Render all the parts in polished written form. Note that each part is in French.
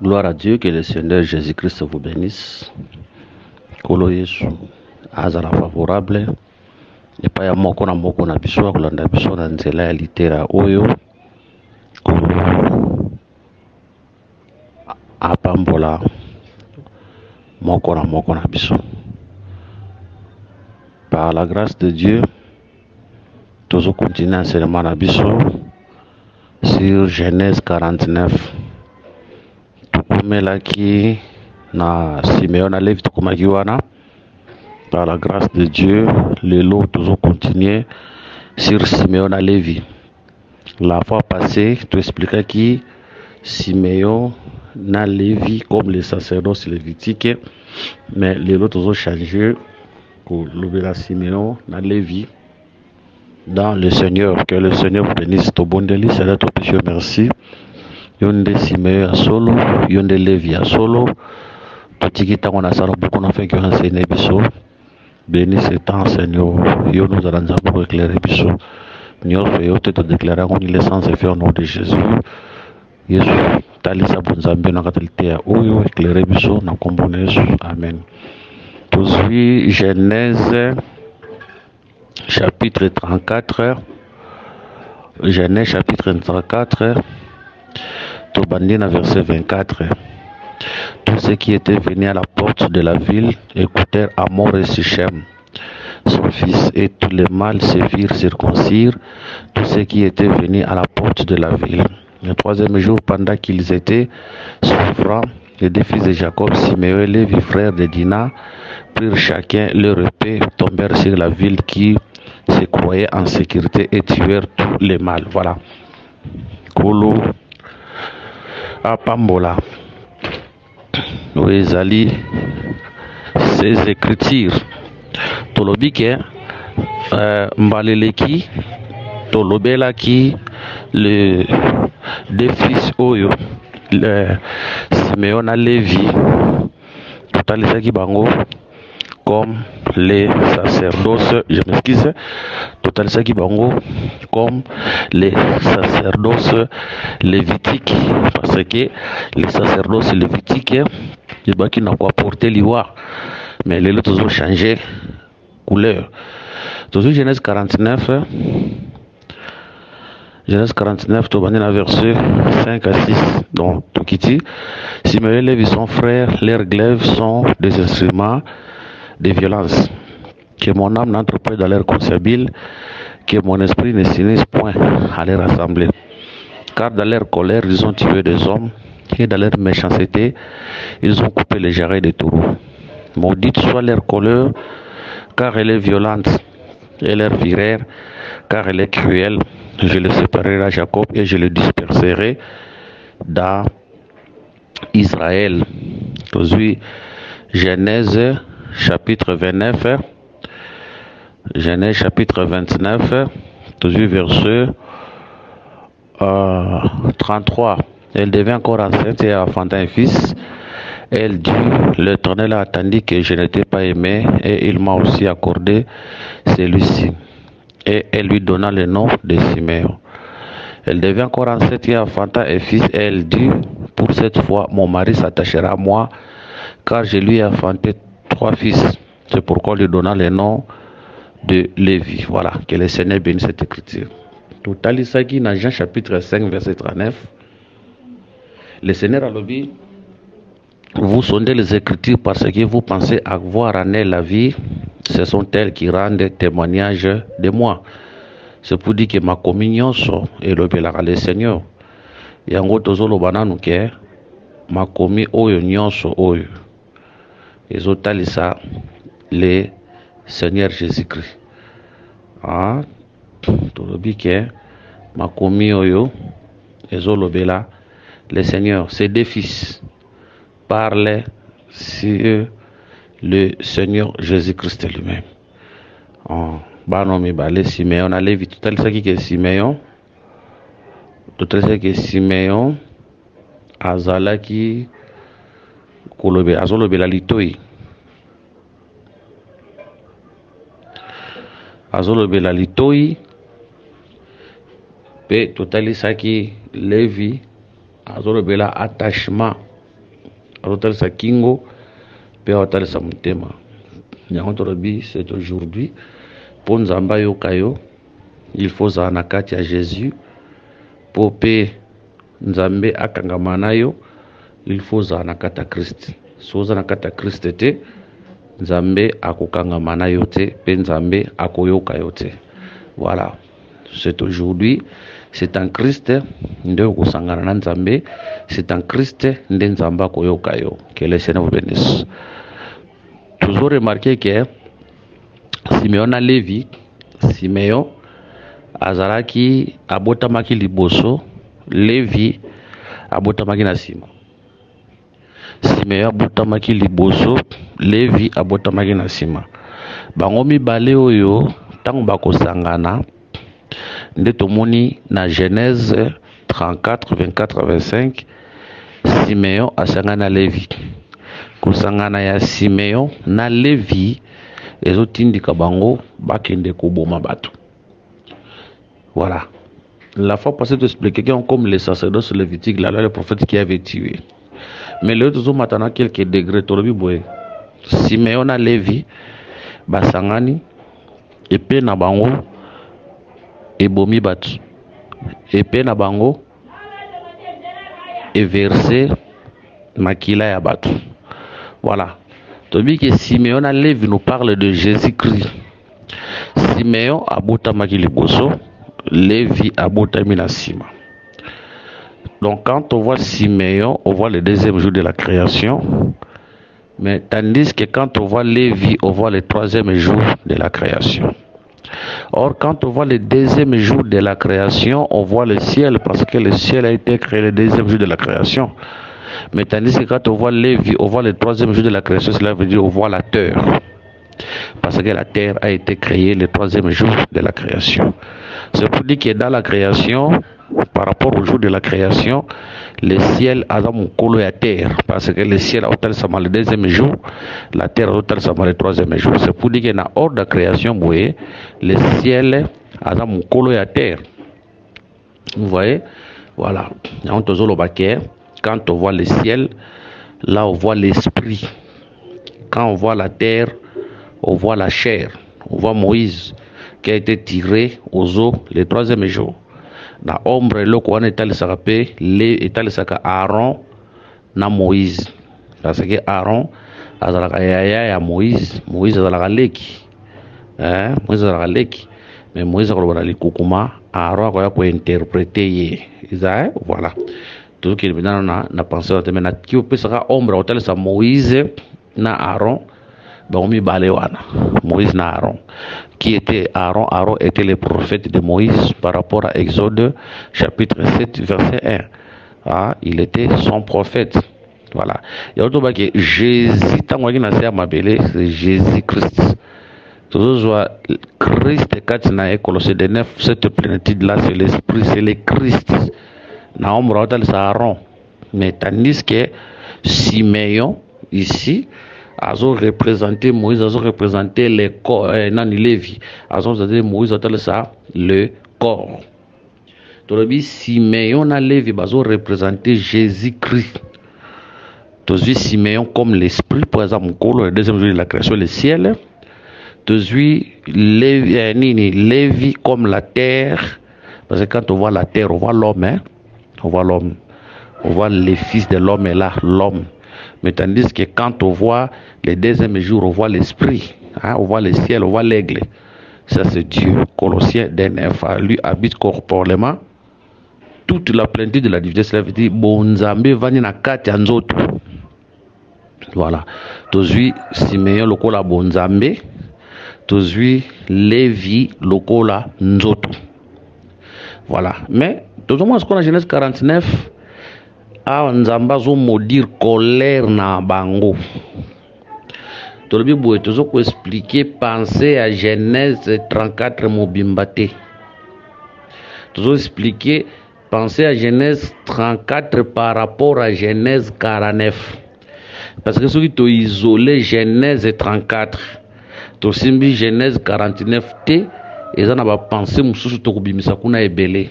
Gloire à Dieu, que le Seigneur Jésus-Christ vous bénisse. Kolo Yesu azala favorable. Et pas ya moko na biso kolanda biso na nzela ya litera oyo kolo apambola moko na biso. Par la grâce de Dieu, toujours continuer enseignement na biso sur Genèse 49. Tukumelaki na Simeon na Lévi tukumaki wana. Par la grâce de Dieu, les lots toujours continuer sur Simeon à Lévi. La fois passée, tu expliquais qui Simeon na Lévi comme les sacerdoces lévitiques, mais les lots toujours changé pour l'obéir Simeon na Lévi dans le Seigneur. Que le Seigneur vous bénisse. Ton bon délit, c'est là ton péché, merci. Yonde Simeon à solo, yonde Lévi à solo. Tout qui t'a on a ça beaucoup on fait que enseigner biso. Béni ce temps, Seigneur. Yo nous allons pour éclairer biso. Nous faisons te déclarer qu'on est l'essence et fait au nom de Jésus. Yesu talisa bonzambe na katalité ya oyo éclairer biso na kombo Yesu. Amen. Aujourd'hui Genèse chapitre 34. Genèse chapitre 34. Tobandi na verset 24. Tous ceux qui étaient venus à la porte de la ville écoutèrent Hamor et Sichem, son fils, et tous les mâles se firent circoncire, tous ceux qui étaient venus à la porte de la ville. Le troisième jour, pendant qu'ils étaient souffrants, les deux fils de Jacob, Siméon et Lévi, frères de Dina, prirent chacun leur épée, tombèrent sur la ville qui se croyait en sécurité et tuèrent tous les mâles. Voilà. Kolo Apambola. Oui, Zali, ces écritures. Tolobike, Mbaleleki, Tolobelaki, le deux fils Oyo, Simeon à Lévi, Totalisaki Bango, comme les sacerdoces, je m'excuse, Totalisaki Bango, comme les sacerdoces lévitiques, parce que les sacerdoces lévitiques, qui n'ont pas porté l'ivoire, mais les autres ont changé couleur. Toujours Genèse 49, Genèse 49, tu vas dans verset 5 à 6. Donc, tout qui dit, Simeon et Lévi, son frère, leurs glaives sont des instruments de violence. Que mon âme n'entre pas dans leur conchabile, que mon esprit ne s'unisse point à les rassembler. Car dans leur colère, ils ont tué des hommes, et dans leur méchanceté, ils ont coupé les jarrets des taureaux. Maudite soit leur colère, car elle est violente, et leur fureur, car elle est cruelle. Je les séparerai à Jacob et je les disperserai dans Israël. Aujourd'hui, Genèse chapitre 29, Genèse chapitre 29, toujours verset 33. Elle devint encore enceinte et enfantin un fils. Elle dit, l'Éternel a attendu que je n'étais pas aimé et il m'a aussi accordé celui-ci. Et elle lui donna le nom de Siméon. Elle devint encore enceinte et enfantin un fils. Et elle dit, pour cette fois, mon mari s'attachera à moi, car je lui ai enfanté 3 fils. C'est pourquoi elle lui donna le nom de Lévi. Voilà, que le Seigneur bénisse cette écriture. Total Isaki dans Jean chapitre 5, verset 39. Le Seigneur a dit, vous sondez les Écritures parce que vous pensez avoir en elles la vie. Ce sont elles qui rendent témoignage de moi. C'est pour dire que ma communion est le Seigneur. Et en gros, ma communion oyo oyo. Et autres, le Seigneur Jésus-Christ. Ah, tout le que ma communion oyo, et le Seigneur, ses deux fils, parlent sur le Seigneur Jésus-Christ lui-même. Banomi balé Simeon a Lévi, tout à qui est Simeon, tout à qui est Simeon, Azalaki, Kolobe, Azolobe la litoi. Azolobe la litoi, pe tout à qui Lévi, Azolobe la attachement azotalisa kingo pe azotalisa motema. Yango tolobi c'est aujourd'hui po nzambe ayoka yo, il faut ozala na kati ya Jésus. Po pe nzambe akangama na yo, il faut ozala na kati ya Christ. So oza na kati ya Christ te, nzambe akokangama na yo te, pe nzambe akoyoka yo te. Voilà, c'est aujourd'hui, c'est en Christ nde okosangana na nzambe, c'est en Christ nde nzambe akoyoka yo. Que le Seigneur vous bénisse. Toujours remarqué que Simeon na Lévi, Simeon azalaki abotamaki liboso, Lévi abotamaki na sima. Simeon abotamaki liboso, Lévi abotamaki na sima. Bango mibale oyo tango bakosangana nde tomoni na Genèse 34, 24, 25, Simeon asangana na Lévi. Kosangana ya Simeon na Lévi ezotindika bango bakende koboma bato. Voilà. La fois passée, tu expliquais comme les sacerdotes lévitiques, là, le prophète qui avait tué. Mais le autre jour, maintenant, quelques degrés, Simeon a Lévi, Basangani, et pe na bango, et bomi batu. Et pe na bango, et versé, makila ya batu. Voilà. Tobi que Simeon a Lévi nous parle de Jésus-Christ. Simeon a bota makili boso. Lévi abotami na sima. Donc quand on voit Simeon, on voit le deuxième jour de la création. Mais tandis que quand on voit Lévi, on voit le troisième jour de la création. Or quand on voit le deuxième jour de la création, on voit le ciel parce que le ciel a été créé le deuxième jour de la création. Mais tandis que quand on voit Lévi, on voit le troisième jour de la création, cela veut dire on voit la terre. Parce que la terre a été créée le troisième jour de la création. C'est pour dire que dans la création, par rapport au jour de la création, le ciel a mon colo à terre. Parce que le ciel a totalement le deuxième jour, la terre a totalement le troisième jour. C'est pour dire que dans l'ordre de la création, vous voyez, le ciel a mon colo à terre. Vous voyez? Voilà. Quand on voit le ciel, là on voit l'esprit. Quand on voit la terre, on voit la chair. On voit Moïse qui a été tiré aux eaux le troisième jour. Dans l'ombre, l'état Aaron na Moïse. Parce que Aaron a Moïse. Moïse a leki. Moïse a leki. Mais Moïse a le kukuma. Aaron a interprété. Voilà. Tout ce qui est maintenant, na pensé à te qui peut sera ombre, hôtel sa Moïse na Aaron. Moïse na Aaron. Qui était Aaron? Aaron était le prophète de Moïse par rapport à Exode chapitre 7 verset 1. Ah, il était son prophète. Voilà. Il y a autre que Jésus, c'est Jésus-Christ. Toujours Christ quand na Colossiens 9, cette plénitude là c'est l'esprit, c'est le Christ. Na ombre hôtel sa Aaron. Mais tandis que Simeon ici a représenté Moïse, a représenté le corps, Nani Lévi, a représenté Moïse, ça le corps. Donc, Simeon a Lévi, a représenté Jésus-Christ. Donc, Simeon comme l'esprit, par exemple, le deuxième jour de la création, le ciel. Donc, Lévi comme la terre, parce que quand on voit la terre, on voit l'homme, hein? On voit l'homme, on voit les fils de l'homme et là, l'homme. Mais tandis que quand on voit le deuxième jour, on voit l'esprit, hein, on voit le ciel, on voit l'aigle. Ça c'est Dieu. Colossiens 9, lui habite corporellement toute la plénitude de la divinité. Cela veut dire bonzambe vani na kati ya nzoto. Voilà. Tozui Simeon lokola bonzambe, tozui Lévi lokola nzoto. Voilà. Mais tout le monde ce qu'on a Genèse 49. Ah, nzamba zo maudire colère na bango. Tolobi boye tozo ko expliquer penser à Genèse 34 mobimbate. Tozo expliquer penser à Genèse 34 par rapport à Genèse 49. Parce que ceux qui ont isolé Genèse 34, to simbi Genèse 49 t, ils en ont pensé mususu to kubimisa kuna ebele.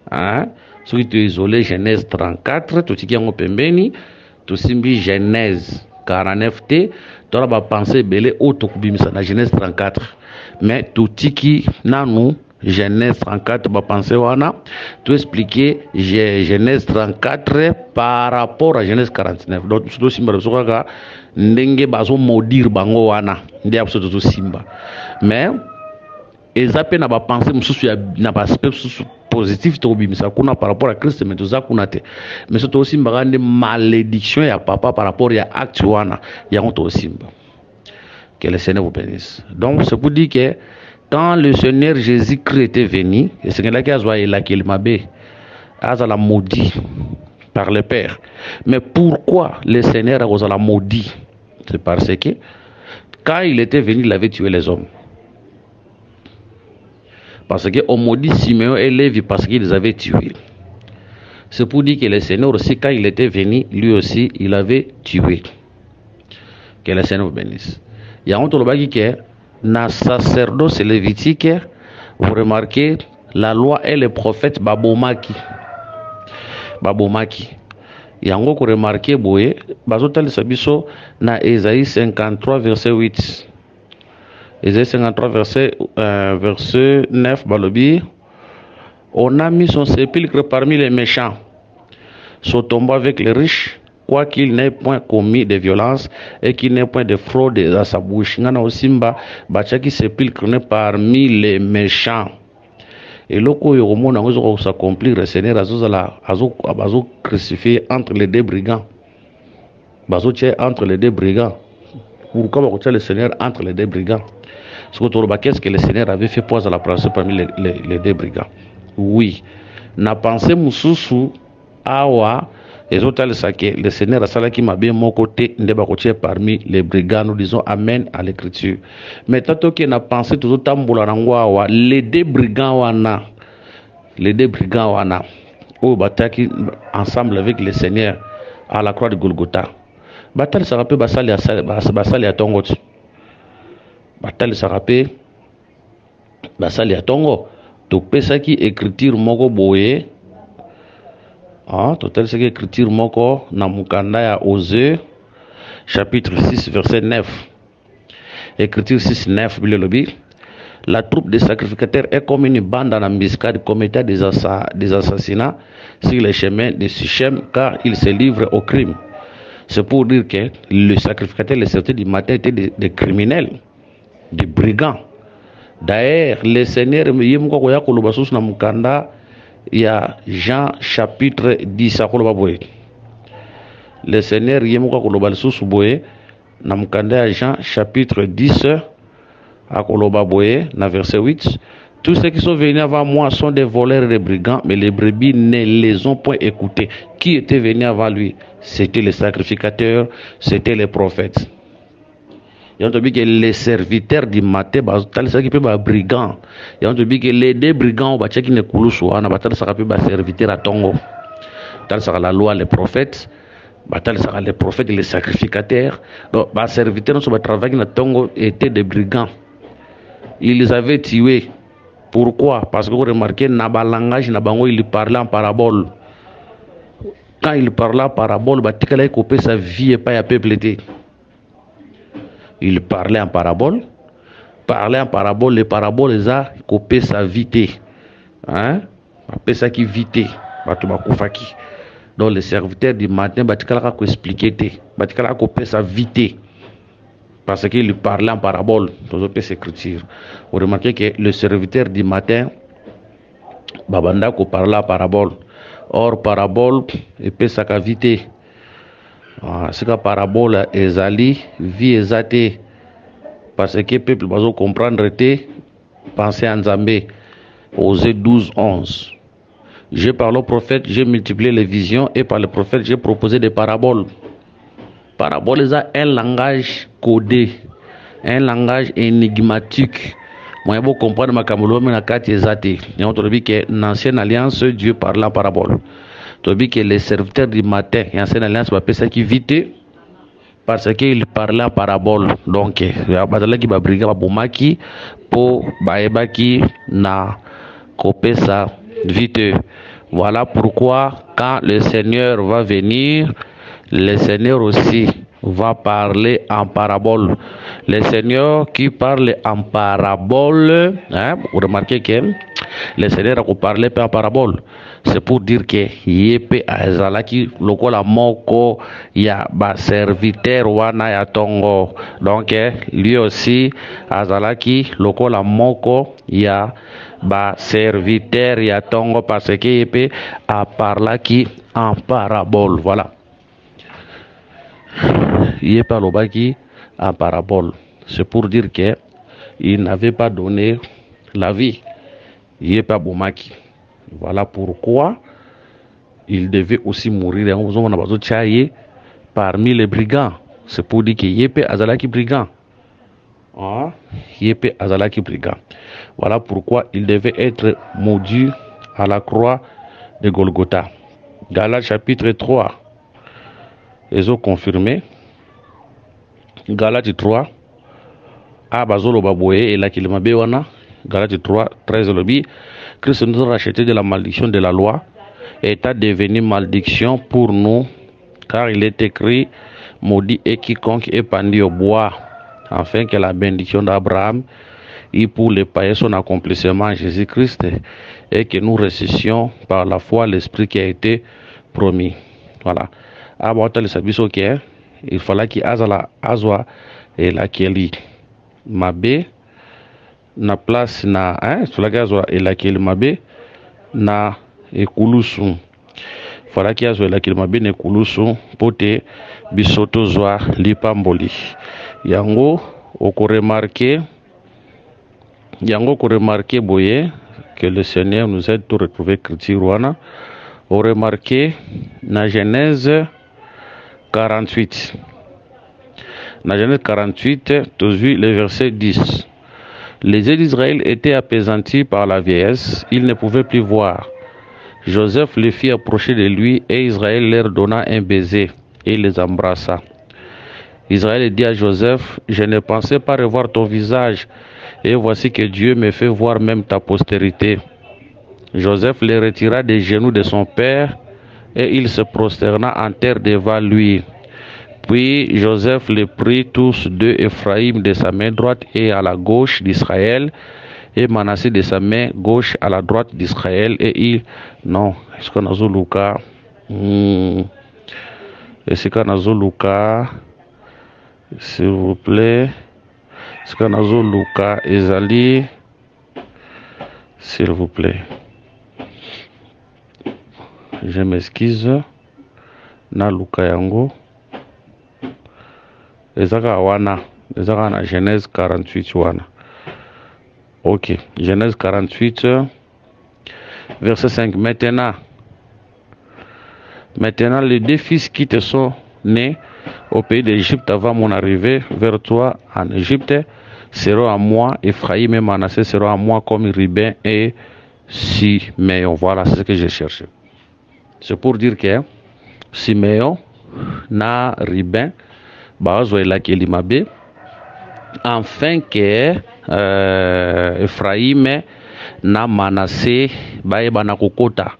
Hein? Ceux qui ont isolé Genèse 34, tout ce qui est en pembeni, tosimbi Genèse 49t tola ba pensée belé auto kubimisa na Genèse 34 mais totiki nanu Genèse 34 ba pensée wana tout expliquer Genèse 34 par rapport à Genèse 49 donc tout simba soka ndenge bazo maudire bango wana ndi absolument simba mais ezape na ba pensée mususu na ba aspect mususu positif to bimisa kuna par rapport à Christ mais toza kuna te mais surtout aussi mbagande malédiction ya papa par rapport à acte wana ya to simba. Que le Seigneur vous bénisse. Donc c'est pour dire que quand le Seigneur Jésus-Christ était venu, et c'est là qu'il a là qu'il m'a bé, a la maudit par le Père. Mais pourquoi le Seigneur a la maudit? C'est parce que quand il était venu, il avait tué les hommes. Parce qu'on maudit Simeon et Lévi parce qu'ils les avaient tués. C'est pour dire que le Seigneur aussi, quand il était venu, lui aussi, il avait tué. Que le Seigneur vous bénisse. Il y a un autre qui est dans sacerdoce lévitique. Vous remarquez, la loi et les prophètes Babomaki. Il y a un autre qui remarqué, Boye, Bazotal Sabiso, dans Ésaïe 53, verset 8. Ésaïe 53, verset 9, Balobi. On a mis son sépulcre parmi les méchants, son tombeau avec les riches, quoiqu'il n'ait point commis de violence et qu'il n'ait point de fraude à sa bouche. Ngana osimba, bachaki sépulcre n'est parmi les méchants. Et loko yomo nangozo s'accomplir, le Seigneur azo crucifié entre les deux brigands. Bazo tché entre les deux brigands. Pourquoi le Seigneur entre les deux brigands? Qu'est-ce que le Seigneur avait fait poser à la place parmi les deux brigands? Oui, na pensé mususu awa les autres le Seigneur a sala qui m'a bien mon côté ndeba côté parmi les brigands. Nous disons amen à l'écriture. Mais tant que na pensé toujours tambola nangwa awa les deux brigands wana au bataki ensemble avec le Seigneur à la croix de Golgotha. Batal ça rappelle basali à tongo. Batal ça rappelle basali à tongo. Donc, pesa qui écriture moko boye, total c'est écriture moko na mukanda ya Osée, chapitre 6, verset 9. Écriture 6, 9, bilelobi. La troupe des sacrificateurs est comme une bande en embuscade commettant des assassinats sur les chemins de Sichem, car ils se livrent au crime. C'est pour dire que le sacrificateur, les sorties du matin étaient des criminels, des brigands. D'ailleurs, le Seigneur il y a Jean chapitre 10. Le Seigneur Jean chapitre 10 verset 8. Tous ceux qui sont venus avant moi sont des voleurs et des brigands, mais les brebis ne les ont point écoutés. Qui était venu avant lui? C'était les sacrificateurs, c'était les prophètes. Il y a que les serviteurs du matin, qui peut brigands. Il y a que les deux brigands, qui ne coulent soit, on a serviteurs à Tongo. La loi, les prophètes, les prophètes et les sacrificateurs. Donc, les serviteurs qui travaillent à Tongo étaient des brigands. Ils les avaient tués. Pourquoi? Parce que vous remarquez, dans le langage, il parlait en parabole. Quand il parlait en parabole, il a coupé sa vie et pas à peupleté. Il parlait en parabole. Les paraboles, ils ont coupé sa vité. Hein? Après ça qui vité. Donc les serviteurs du matin, ils ont expliqué. Ils ont coupé sa vité. Parce qu'il parlait en parabole. Vous remarquez que le serviteur du matin, Babanda parlait en parabole. Or, parabole, il peut sa vité. C'est que parabole ezali vie ezate parce que peuple bazo comprendre te penser en Zambé. Osée 12, 11. J'ai parlé au prophète, j'ai multiplié les visions et par le prophète j'ai proposé des paraboles. Parabole c'est un langage codé, un langage énigmatique. Moi je comprendre ma kamulo mais na kati ezate. Et on dit que dans l'ancienne alliance Dieu parle en parabole. Tu que les serviteurs du matin, et ancienne alliance, ça qui vite parce qu'il parlait en parabole. Donc, il y a des gens qui briguer Babomaki pour Baebaki na couper ça vite. Voilà pourquoi, quand le Seigneur va venir, le Seigneur aussi va parler en parabole. Le Seigneur qui parle en parabole, hein, vous remarquez que le Seigneur a parlé en parabole. C'est pour dire que yepe azalaki lokola moko ya ba serviteur wana ya tongo. Donc lui aussi azalaki lokola moko ya ba serviteur ya tongo parce que yepe a parlaki en parabole. Voilà. Yepe alobaki en parabole. C'est pour dire que il n'avait pas donné la vie. Yepe abomaki. Voilà pourquoi il devait aussi mourir parmi les brigands. C'est pour dire que Yepe azalaki brigand. Hein? Yepe azalaki brigand. Voilà pourquoi il devait être maudit à la croix de Golgotha. Galates chapitre 3. Ils ont confirmé. Galates 3. Abazolo baboye et la kilmabewana. Galates 3, 13 lobby. Christ nous a racheté de la malédiction de la loi, état devenu malédiction pour nous, car il est écrit, maudit est quiconque est pendu au bois, afin que la bénédiction d'Abraham et pour les païens son accomplissement en Jésus-Christ, et que nous ressuscions par la foi l'esprit qui a été promis. Voilà. Il fallait qu'il azala azwa et la keli mabe na place na sulagazwa elakeli mabe na ekulusu falaki azwa elakeli mabe na ekulusu pote bisoto zwa lipamboli yango okoremarke boye que le Seigneur nous aide à retrouver critique wana o remarqué na Genèse 48. Dans Genèse 48, tu as vu le verset 10. Les yeux d'Israël étaient apaisantis par la vieillesse, ils ne pouvaient plus voir. Joseph les fit approcher de lui et Israël leur donna un baiser et les embrassa. Israël dit à Joseph, je ne pensais pas revoir ton visage et voici que Dieu me fait voir même ta postérité. Joseph les retira des genoux de son père et il se prosterna en terre devant lui. Puis Joseph les prit tous deux, Ephraïm de sa main droite et à la gauche d'Israël, et Manassé de sa main gauche à la droite d'Israël, et il... Non, est-ce qu'on a Zoluka? Est-ce qu'on a Zoluka? S'il vous plaît. Est-ce qu'on a Zoluka? Ezali? S'il vous plaît. Je m'excuse. Na Luka Yango. Ezaka wana Genèse 48 wana. Ok, Genèse 48 verset 5. Maintenant les deux fils qui te sont nés au pays d'Égypte avant mon arrivée vers toi en Égypte seront à moi, Ephraïm et Manassé seront à moi comme Ruben et Siméon. Voilà, c'est ce que j'ai cherché. C'est pour dire que Siméon na Ruben afin que Ephraïm na Manassé baebana kokota.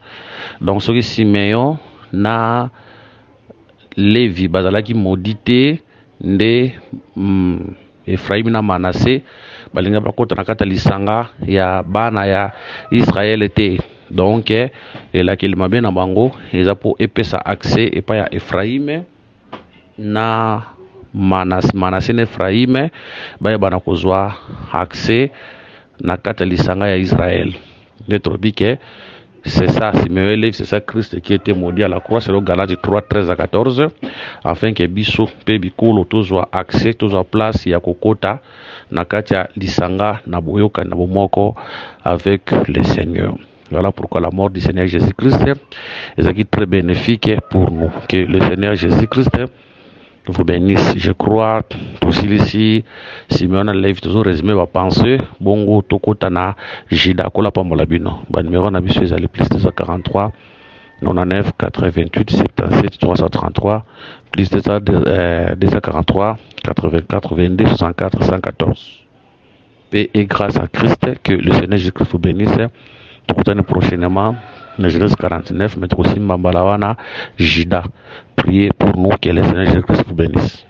Donc ce que Siméon na Lévi bazalaki maudité nde Ephraïm na Manassé balinga bakota na kata lisanga ya bana ya Israël te. Donc elakeli mabe na bango eza pour epesa accès epa ya Ephraïm na Manassé na Ephraïm baebana kozwa accès na kata lisanga ya Israël. D'être dit que c'est ça, Simeon, c'est ça Christ qui était maudit à la croix, c'est le Galates 3, 13 à 14, afin que biso pe bikolo tozwa accès, tozwa place ya kokota na kata lisanga na boyoka na bomoko avec le Seigneur. Voilà pourquoi la mort du Seigneur Jésus-Christ est très bénéfique pour nous. Que le Seigneur Jésus-Christ vous bénisse. Je crois aussi ici, Simeon a live toujours résumé ma pensée. Bongo Tokotana, Jida Kola Pamolabino. Bon numéro na biso ezali plus 243 99 88 77 333 plus 243 84 22 64 114. Paix et grâce à Christ, que le Seigneur Jésus-Christ vous bénisse. Tout prochainement Le Genèse 49, mais aussi Mambalawana Jida. Priez pour nous, que le Seigneur Jésus-Christ vous bénisse.